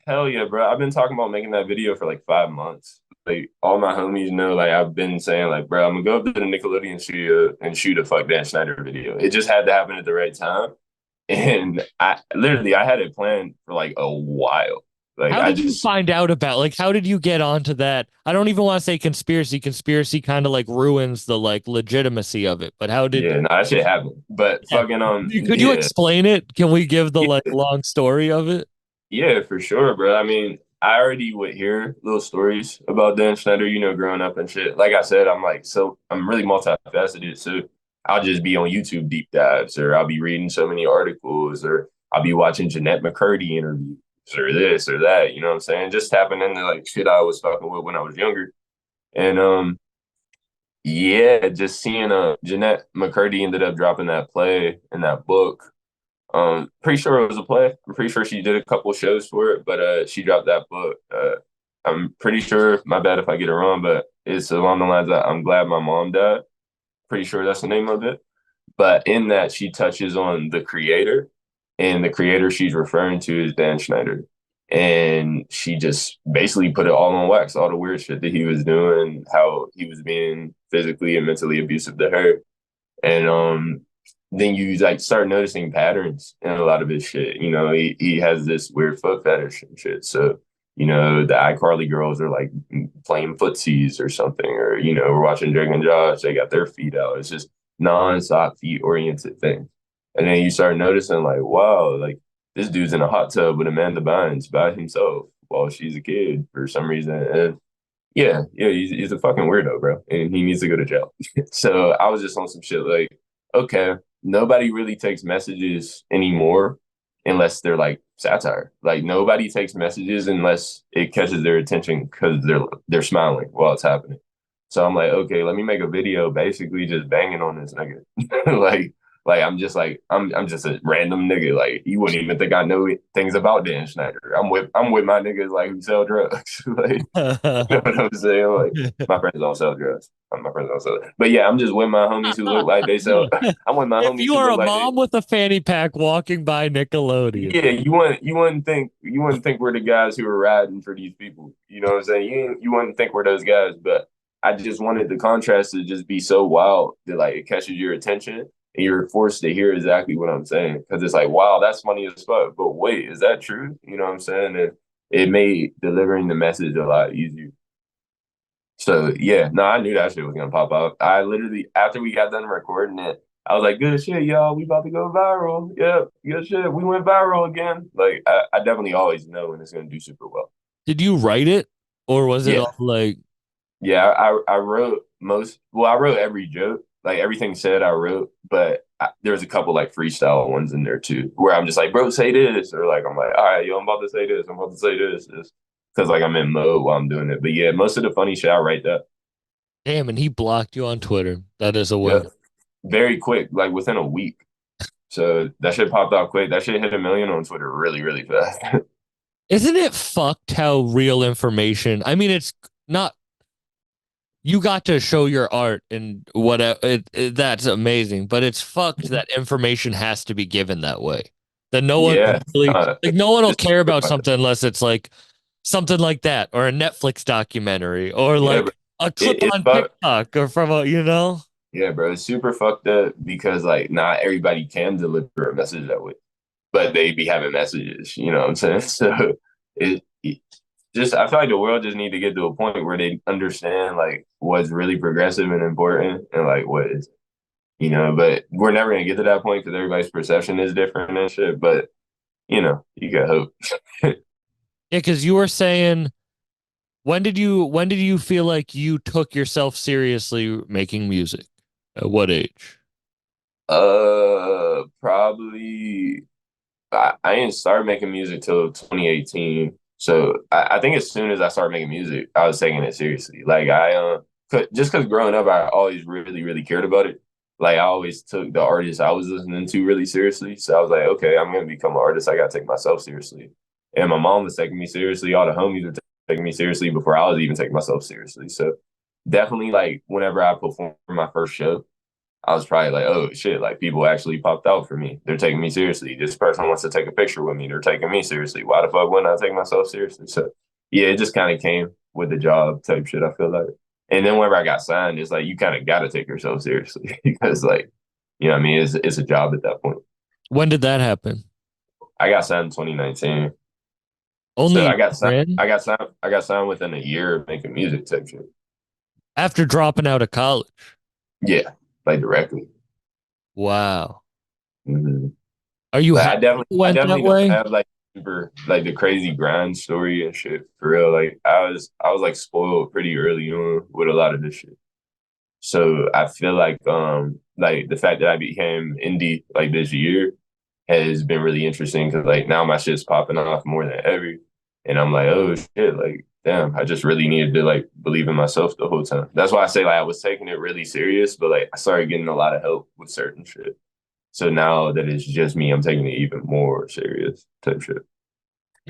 hell yeah, bro. I've been talking about making that video for like 5 months. Like, all my homies know, like, I've been saying, like, bro, I'm gonna go up to the Nickelodeon studio and shoot a fuck Dan Schneider video. It just had to happen at the right time. And I had it planned for like a while. Like How I did you just find out about like how did you get onto that? I don't even want to say conspiracy. Conspiracy kind of like ruins the like legitimacy of it. But how did yeah, no, that shit happened. But yeah. fucking Could you yeah. explain it? Can we give the Yeah, like long story of it? yeah, for sure, bro. I mean, I already would hear little stories about Dan Schneider, growing up and shit. Like I said, I'm really multifaceted. So I'll just be on YouTube deep dives, or I'll be reading so many articles, or I'll be watching Jeanette McCurdy interviews, or this or that. You know what I'm saying? Just tapping into like shit I was fucking with when I was younger. And yeah, just seeing Jeanette McCurdy ended up dropping that play in that book. Pretty sure it was a play. I'm pretty sure she did a couple shows for it, but she dropped that book. I'm pretty sure, my bad if I get it wrong, but it's along the lines that I'm glad my mom died. Pretty sure that's the name of it. But in that, she touches on the creator, and the creator she's referring to is Dan Schneider. And she just basically put it all on wax, all the weird shit that he was doing, how he was being physically and mentally abusive to her. And then you like start noticing patterns in a lot of his shit. He has this weird foot fetish and shit. So, the iCarly girls are like playing footsies or something, or, we're watching Drake and Josh, they got their feet out. It's just non-stop feet oriented thing. And then you start noticing like, wow, like this dude's in a hot tub with Amanda Bynes by himself while she's a kid for some reason. And yeah, he's a fucking weirdo, bro, and he needs to go to jail. So I was just on some shit like, okay, nobody really takes messages anymore unless they're like satire. Like nobody takes messages unless it catches their attention because they're smiling while it's happening. So I'm like, okay, let me make a video basically just banging on this nigga. like I'm just a random nigga. Like you wouldn't even think I know things about Dan Schneider. I'm with my niggas like who sell drugs. Like you know what I'm saying? Like my friends don't sell drugs. My friends don't sell it. But yeah, I'm just with my homies who look like they sell. I'm with my If homies you who are look a like they. mom with a fanny pack walking by Nickelodeon, Yeah, you wouldn't think we're the guys who are riding for these people. You know what I'm saying? You wouldn't think we're those guys, but I just wanted the contrast to just be so wild that like it catches your attention and you're forced to hear exactly what I'm saying because it's like, wow, that's funny as fuck. But wait, is that true? You know what I'm saying? And it made delivering the message a lot easier. So yeah, no, I knew that shit was gonna pop up. I literally, after we got done recording it, I was like, "Good shit, y'all. We about to go viral. Yeah, good shit. We went viral again." Like, I definitely always know when it's gonna do super well. did you write it or was it Yeah, all like yeah. I wrote most. Well, I wrote every joke. Like everything said, I wrote, but there was a couple like freestyle ones in there too, where I'm just like, "Bro, say this," or like I'm like, "All right, yo, I'm about to say this. I'm about to say this." Because like I'm in mode while I'm doing it. But yeah, most of the funny shit I write that. damn? And he blocked you on Twitter. That is a Yeah, win. very quick, like within a week. So that shit popped out quick. That shit hit 1 million on Twitter really, really fast. Isn't it fucked how real information? I mean, it's not. You got to show your art and whatever. That's amazing, but it's fucked that information has to be given that way. That no one Yeah. really like. No one will It's care super about fucked up. something unless it's like something like that, or a Netflix documentary, or Yeah, like bro. a clip It's on fucked. TikTok, or from a Yeah, bro. It's super fucked up because like not everybody can deliver a message that way, but they be having messages. You know what I'm saying? So it just I feel like the world just need to get to a point where they understand like what's really progressive and important and like what is. But we're never gonna get to that point because everybody's perception is different and shit. But you got hope. Yeah, because you were saying when did you feel like you took yourself seriously making music? At what age? Probably I didn't start making music till 2018. So I think as soon as I started making music, I was taking it seriously. Like just because growing up, I always really really cared about it. Like I always took the artists I was listening to really seriously. So I was like, okay, I'm gonna become an artist. I gotta take myself seriously. And my mom was taking me seriously. All the homies were taking me seriously before I was even taking myself seriously. So definitely, like whenever I performed my first show. I was probably like, oh shit, like people actually popped out for me. They're taking me seriously. This person wants to take a picture with me. They're taking me seriously. Why the fuck wouldn't I take myself seriously? So yeah, it just kind of came with the job type shit, I feel like. And then whenever I got signed, it's like you kind of gotta take yourself seriously because like, you know what I mean? It's a job at that point. When did that happen? I got signed in 2019. So Only a year in? I got signed within a year of making music type shit. After dropping out of college. Yeah, like directly. Wow. Mhm. Are you But happy it I went that definitely don't way? have like super like the crazy grind story and shit for real. Like I was like spoiled pretty early on with a lot of this shit. So I feel like the fact that I became indie like this year has been really interesting because like now my shit's popping off more than ever, and I'm like, oh shit, like damn, I just really needed to like believe in myself the whole time. That's why I say like I was taking it really serious, but like I started getting a lot of help with certain shit. So now that it's just me, I'm taking it even more serious type shit.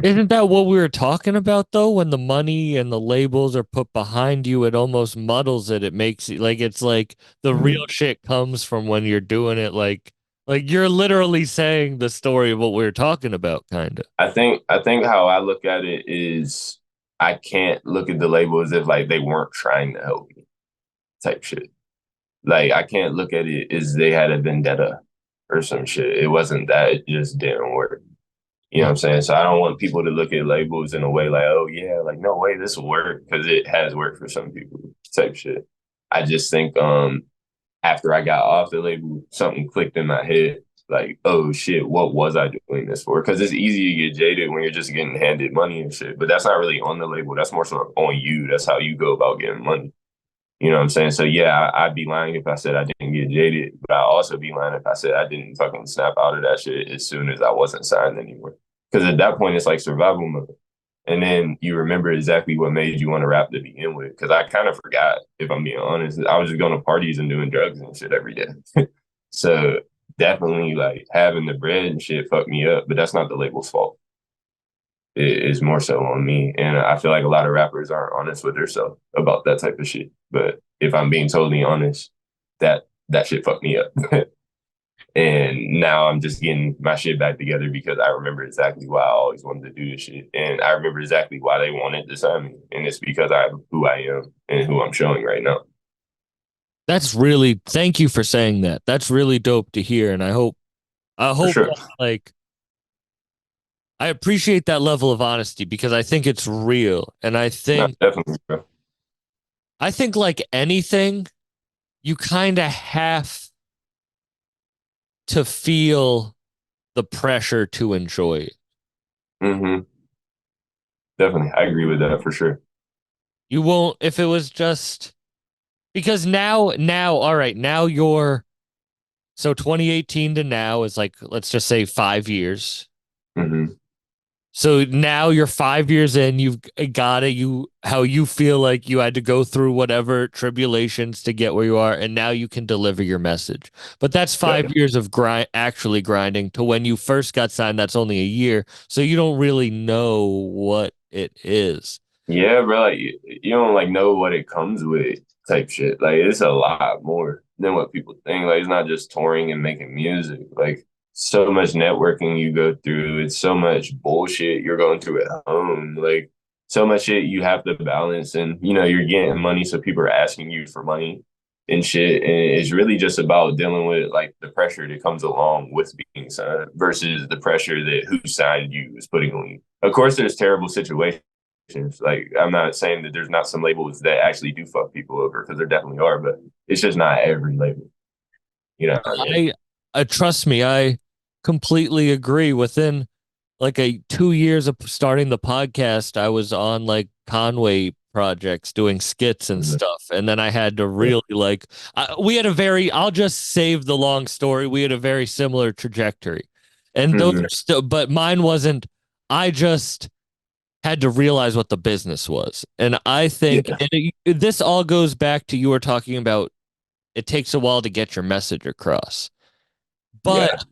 Isn't that what we were talking about though? When the money and the labels are put behind you, it almost muddles it. It makes it like it's like the real Mhm. shit comes from when you're doing it like you're literally saying the story of what we were talking about, kind of. I think how I look at it is I can't look at the label as if like they weren't trying to help me type shit. Like I can't look at it as they had a vendetta or some shit. It wasn't that. It just didn't work. You know what I'm saying? So I don't want people to look at labels in a way like, oh yeah, like no way this will work because it has worked for some people type shit. I just think after I got off the label, something clicked in my head like, oh shit, what was I doing this for? Because it's easy to get jaded when you're just getting handed money and shit. But that's not really on the label. That's more so on you. That's how you go about getting money. You know what I'm saying? So yeah, I'd be lying if I said I didn't get jaded, but I'd also be lying if I said I didn't fucking snap out of that shit as soon as I wasn't signed anymore. Because at that point, it's like survival mode. And then you remember exactly what made you want to rap to begin with. Because I kind of forgot, if I'm being honest. I was just going to parties and doing drugs and shit every day. So definitely like having the bread and shit fucked me up, but that's not the label's fault. It is more so on me. And I feel like a lot of rappers aren't honest with themselves about that type of shit. But if I'm being totally honest, that shit fucked me up. And now I'm just getting my shit back together because I remember exactly why I always wanted to do this shit. And I remember exactly why they wanted to sign me. And it's because I'm who I am and who I'm showing right now. That's really thank you for saying that. That's really dope to hear, and I For hope sure. that like I appreciate that level of honesty because I think it's real, and No, definitely, bro. I think like anything, you kind of have to feel the pressure to enjoy it. Hmm. Definitely. I agree with that for sure. You won't if it was just because now all right, now you're so 2018 to now is like let's just say 5 years. Hmm. So now you're 5 years in, you've got it. You how you feel like you had to go through whatever tribulations to get where you are, and now you can deliver your message. But that's five Yep. years of actually grinding to when you first got signed, that's only a year. So you don't really know what it is. Yeah, bro. Like you don't like know what it comes with type shit. Like it's a lot more than what people think. Like it's not just touring and making music. Like so much networking you go through. It's so much bullshit you're going through at home. Like so much shit you have to balance. And you know you're getting money, so people are asking you for money and shit. And it's really just about dealing with like the pressure that comes along with being signed versus the pressure that who signed you is putting on you. Of course, there's terrible situations like I'm not saying that there's not some labels that actually do fuck people over because there definitely are, but it's just not every label. You know what I mean? I trust me, I completely agree. Within like a 2 years of starting the podcast, I was on like Conway projects doing skits and Mhm. stuff. And then I had to really like, we had a very, I'll just save the long story. We had a very similar trajectory. And those Mhm. are still, but mine wasn't, I just had to realize what the business was. And I think Yeah, this all goes back to you were talking about it takes a while to get your message across. But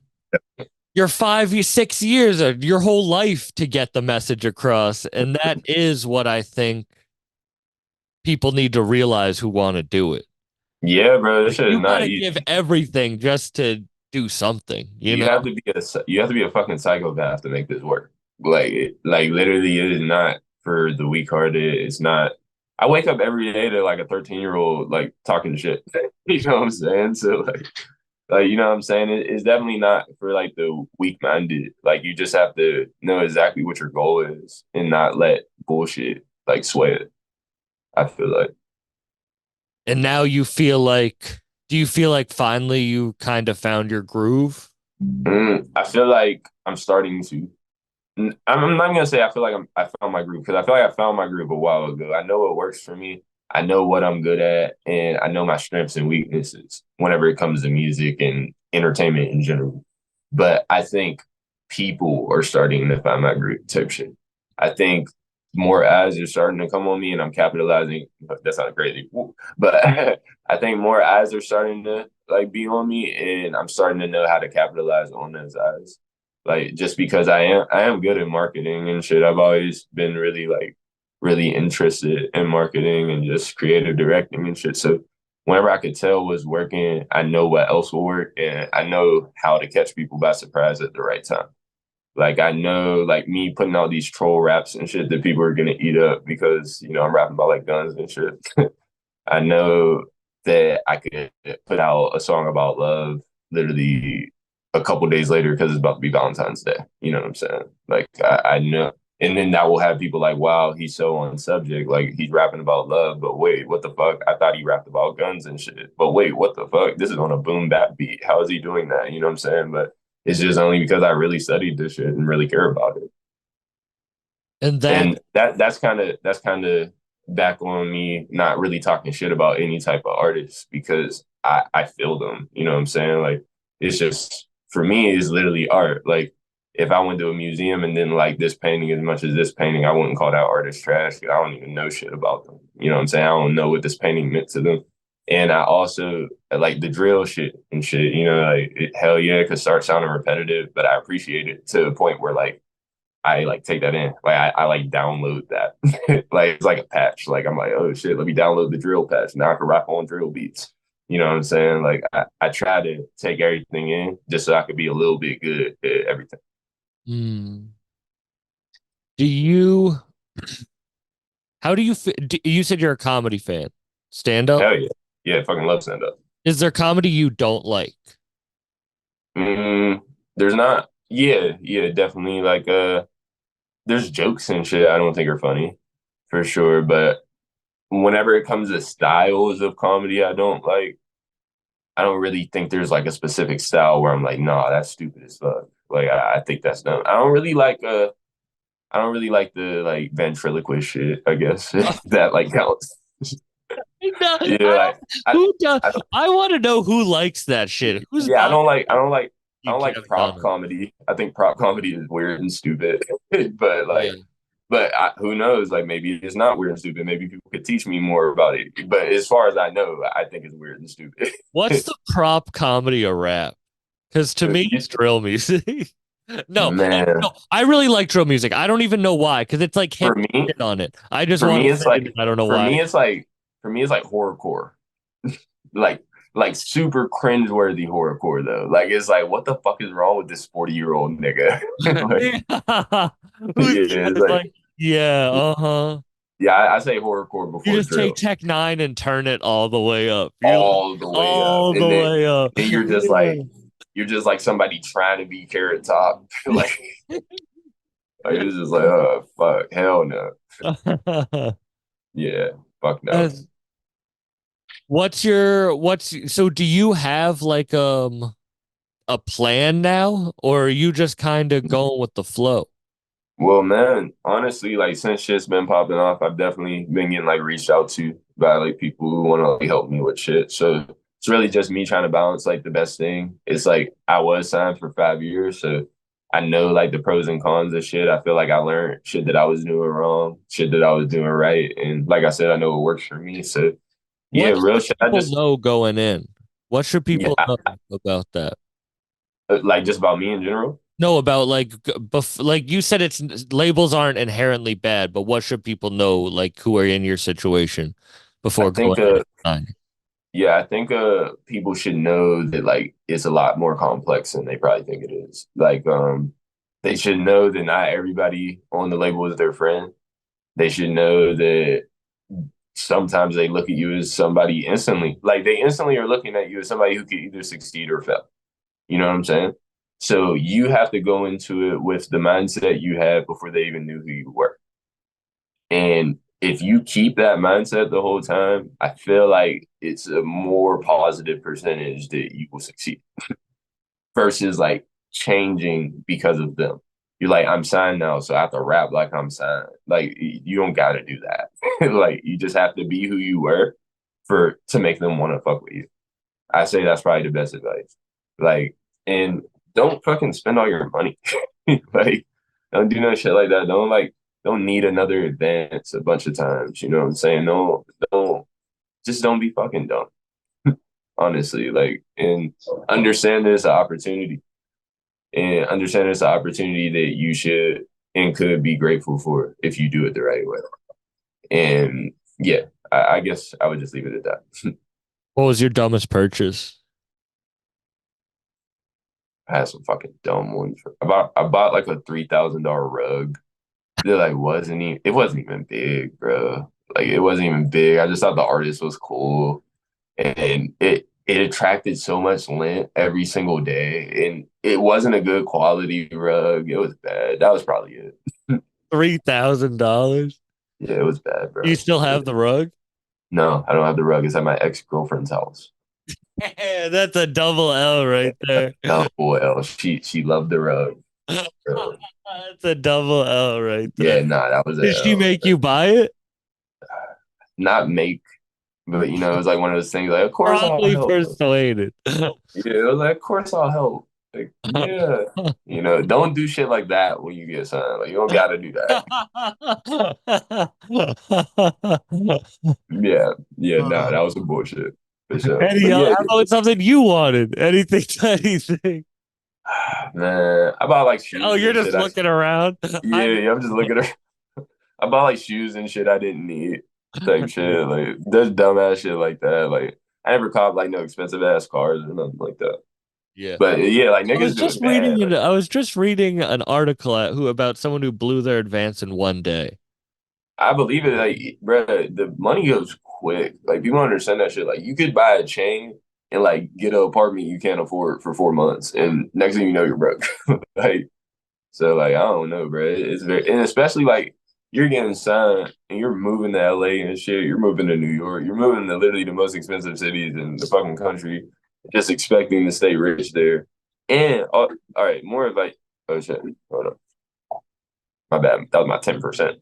yeah, your 6 years of your whole life to get the message across. And that is what I think people need to realize who want to do it. yeah, bro. This Like shit is you got not to easy. give everything just to do something, you You know? have to be you have to be a fucking psychopath to make this work. Like literally, it is not for the weak-hearted. It's not. I wake up every day to like a 13-year-old like talking shit. You know what I'm saying? So like you know what I'm saying? It's definitely not for like the weak-minded. Like you just have to know exactly what your goal is and not let bullshit like sway it. I feel like. And now you feel like, do you feel like finally you kind of found your groove? I feel like I'm starting to. I'm not gonna say I feel like I found my groove because I feel like I found my groove a while ago. I know what works for me. I know what I'm good at, and I know my strengths and weaknesses whenever it comes to music and entertainment in general. But I think people are starting to find my groove type shit. I think more eyes are starting to come on me, and I'm capitalizing. That sounds crazy, but I think more eyes are starting to like be on me, and I'm starting to know how to capitalize on those eyes. Like just because I am good at marketing and shit. I've always been really interested in marketing and just creative directing and shit. So whenever I could tell was working, I know what else will work and I know how to catch people by surprise at the right time. Like I know like me putting out these troll raps and shit that people are gonna eat up because, I'm rapping about like guns and shit. I know that I could put out a song about love literally a couple days later because it's about to be Valentine's Day. You know what I'm saying? Like I know, and then that will have people like, "Wow, he's so on subject. Like he's rapping about love, but wait, what the fuck? I thought he rapped about guns and shit. But wait, what the fuck? This is on a boom bap beat. How is he doing that? You know what I'm saying? But it's just only because I really studied this shit and really care about it. And that, And that's kind of back on me not really talking shit about any type of artist because I feel them. You know what I'm saying? Like it's just for me it's literally art. Like if I went to a museum and then like this painting as much as this painting, I wouldn't call that artist trash because I don't even know shit about them. You know what I'm saying? I don't know what this painting meant to them. And I also like the drill shit and shit, hell yeah, it could start sounding repetitive, but I appreciate it to the point where like I like take that in. Like I like download that. Like it's like a patch. Like I'm like, oh shit, let me download the drill patch. Now I can rap on drill beats. You know what I'm saying? Like I try to take everything in just so I could be a little bit good at everything. hmm, do you, how do you, you said you're a comedy fan, stand up? Hell yeah. Yeah, fucking love stand up. Is there comedy you don't like? Mm, there's not yeah, definitely like there's jokes and shit I don't think are funny for sure. But whenever it comes to styles of comedy I don't really think there's like a specific style where I'm like, nah, that's stupid as fuck. Like I think that's dumb. I don't really like the like ventriloquist shit, I guess. That like counts. No, Yeah, like I, who does? I don't I want to know who likes that shit. Who's yeah, not I you, don't like Kevin prop Conner? comedy. I think prop comedy is weird and stupid. but Yeah. like who knows? Like maybe it's not weird and stupid. Maybe people could teach me more about it. But as far as I know, I think it's weird and stupid. What's the prop comedy of rap? Because to me, it's drill music. No, Man, no, I really like drill music. I don't even know why, because it's like hip for me, shit on it. I just for want me, to it's say it, and like I don't know for why. me, it's like for me, it's like horrorcore, like like super cringeworthy horrorcore though. Like it's like, what the fuck is wrong with this 40-year-old nigga? Like, Yeah. Who's yeah, it's it's like like, yeah, uh-huh. yeah, I say horrorcore You before just take drill, Tech Nine and turn it all the way up. You're like, all the way up, all the way up. and you're just like somebody trying to be carrot top, like it's just like, oh fuck, hell no, Yeah. yeah, fuck no. That's- so do you have like a plan now, or are you just kind of going with the flow? Well, man, honestly, like since shit's been popping off, I've definitely been getting like reached out to by like people who want to like help me with shit. So it's really just me trying to balance like the best thing. It's like I was signed for 5 years, so I know like the pros and cons of shit. I feel like I learned shit that I was doing wrong, shit that I was doing right, and like I said, I know it works for me. So yeah, What real should shit. I people just know going in? What should yeah, people know about that? like just about me in general. No, about like you said, it's labels aren't inherently bad, but what should people know like who are in your situation I before going think in and signing? Yeah, I think people should know that like it's a lot more complex than they probably think it is. Like they should know that not everybody on the label is their friend. They should know that sometimes they look at you as somebody instantly. Like they instantly are looking at you as somebody who could either succeed or fail. You know what I'm saying? So you have to go into it with the mindset you had before they even knew who you were. And if you keep that mindset the whole time, I feel like it's a more positive percentage that you will succeed versus like changing because of them. You're like, I'm signed now, so I have to rap like I'm signed. Like you don't got to do that. Like you just have to be who you were for to make them want to fuck with you. I say that's probably the best advice. Like, and don't fucking spend all your money. Like, don't do no shit like that. Don't need another advance a bunch of times. You know what I'm saying? No, just don't be fucking dumb. Honestly, like, and understand there's an opportunity, and understand there's an opportunity that you should and could be grateful for if you do it the right way. And yeah, I guess I would just leave it at that. What was your dumbest purchase? I had some fucking dumb ones. I bought like a $3,000 rug. It wasn't even big, bro. Like it wasn't even big. I just thought the artist was cool, and it attracted so much lint every single day, and it wasn't a good quality rug. It was bad. That was probably it. $3,000. Yeah, it was bad, Do you bro. still Yeah. have the rug? No, I don't have the rug. It's at my ex-girlfriend's house. That's a double L right there. Double L. She loved the rug, bro. That's a double L right there. Yeah, nah, that was Did a she L. make you buy it? Not make, but it was like one of those things. Like, of course I'll Probably help. persuaded. Yeah, it was like, of course I'll help. Like, yeah. Don't do shit like that when you get signed. Like, you don't gotta do that. Yeah, yeah, nah, that was some bullshit for sure. Eddie, But how yeah, about it's something you wanted? Anything, anything. man, I bought like Oh, shoes you're and just shit. looking around. Yeah, yeah, I'm just looking at. I bought like shoes and shit I didn't need, type shit. Like, there's dumbass shit like that. Like, I never caught like no expensive ass cars or nothing like that. Yeah. But yeah, like I was niggas do just it bad. reading Like, I was just reading an article about someone who blew their advance in one day. I believe it. Like, bro, the money goes quick. Like, people don't understand that shit. Like, you could buy a chain and like get an apartment you can't afford for 4 months, and next thing you know, you're broke. Like, so like, I don't know, bro. It's very, and especially like you're getting signed and you're moving to LA and shit. You're moving to New York. You're moving to literally the most expensive cities in the fucking country, just expecting to stay rich there. And all right, more of like, oh shit, hold on, my bad. That was my 10%.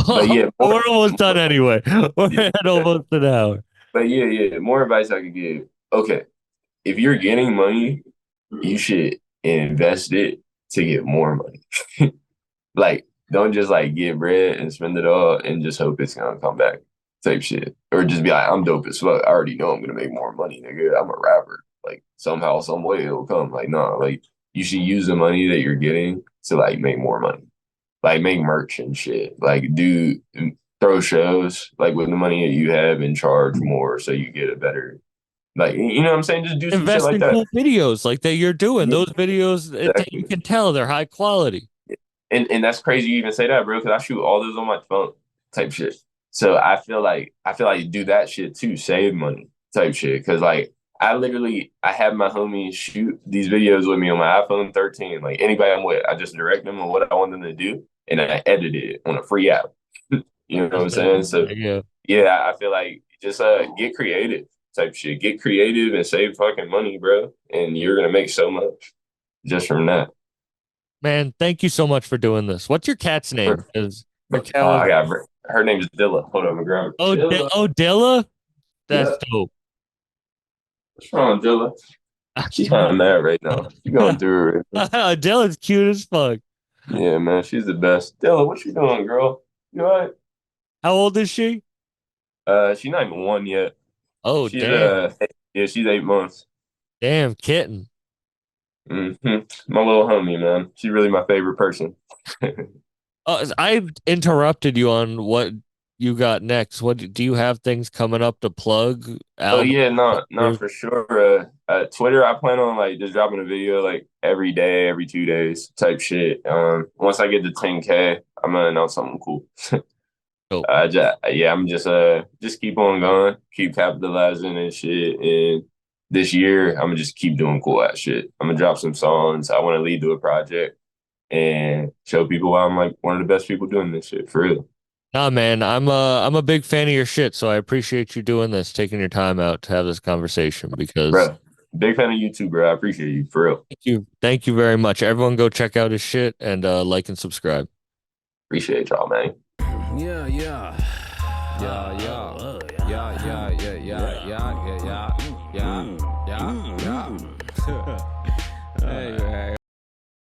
But yeah, We're almost done anyway. We're yeah, at almost an hour. but yeah, more advice I could give. Okay, if you're getting money, you should invest it to get more money. Like, don't just like get bread and spend it all and just hope it's gonna come back type shit. Or just be like, I'm dope as fuck. I already know I'm gonna make more money, nigga. I'm a rapper. Like somehow, some way it'll come. Like, no, like you should use the money that you're getting to like make more money. Like make merch and shit. Like do throw shows like with the money that you have and charge more so you get a better like you know what I'm saying? Just do some shit Invest like in that. cool videos like that you're doing. Yeah, Those videos, you exactly. can tell they're high quality. And that's crazy you even say that, bro, because I shoot all those on my phone type shit. So I feel like do that shit too, save money type shit. Cause like I have my homies shoot these videos with me on my iPhone 13. Like anybody I'm with, I just direct them on what I want them to do and I edit it on a free app. You know what I'm saying? So Yeah. yeah, I feel like just get creative type shit. Get creative and save fucking money, bro. And you're gonna make so much just from that. Man, thank you so much for doing this. What's your cat's name? Is your cat Oh, was I got her name is Dilla. Hold on, I'm grab her. Dilla. Dilla? That's Yeah. dope. What's wrong, Dilla? She's kind of mad right now. She going through it. Dilla's cute as fuck. Yeah, man, she's the best. Dilla, what you doing, girl? You all right? How old is she? She's not even one yet. Oh, She's damn. yeah, she's 8 months. Damn, kitten. hmm My little homie, man. She's really my favorite person. I interrupted you on what you got next. What do you have things coming up to plug? Oh Album? yeah, no, for sure. Twitter, I plan on like just dropping a video like every day, every 2 days type shit. Once I get to 10K, I'm gonna announce something cool. Oh, Yeah, I'm just keep on going, keep capitalizing and shit. And this year, I'm gonna just keep doing cool ass shit. I'm gonna drop some songs. I want to lead to a project and show people why I'm like one of the best people doing this shit for real. nah, man. I'm a big fan of your shit, so I appreciate you doing this, taking your time out to have this conversation because Bro, big fan of you too, bro. I appreciate you for real. thank you very much. Everyone go check out his shit and like and subscribe. Appreciate y'all, man. Yeah, yeah. Yeah, yeah. Yeah, yeah, yeah, yeah, yeah, yeah, yeah, yeah, yeah, yeah. Hey, hey,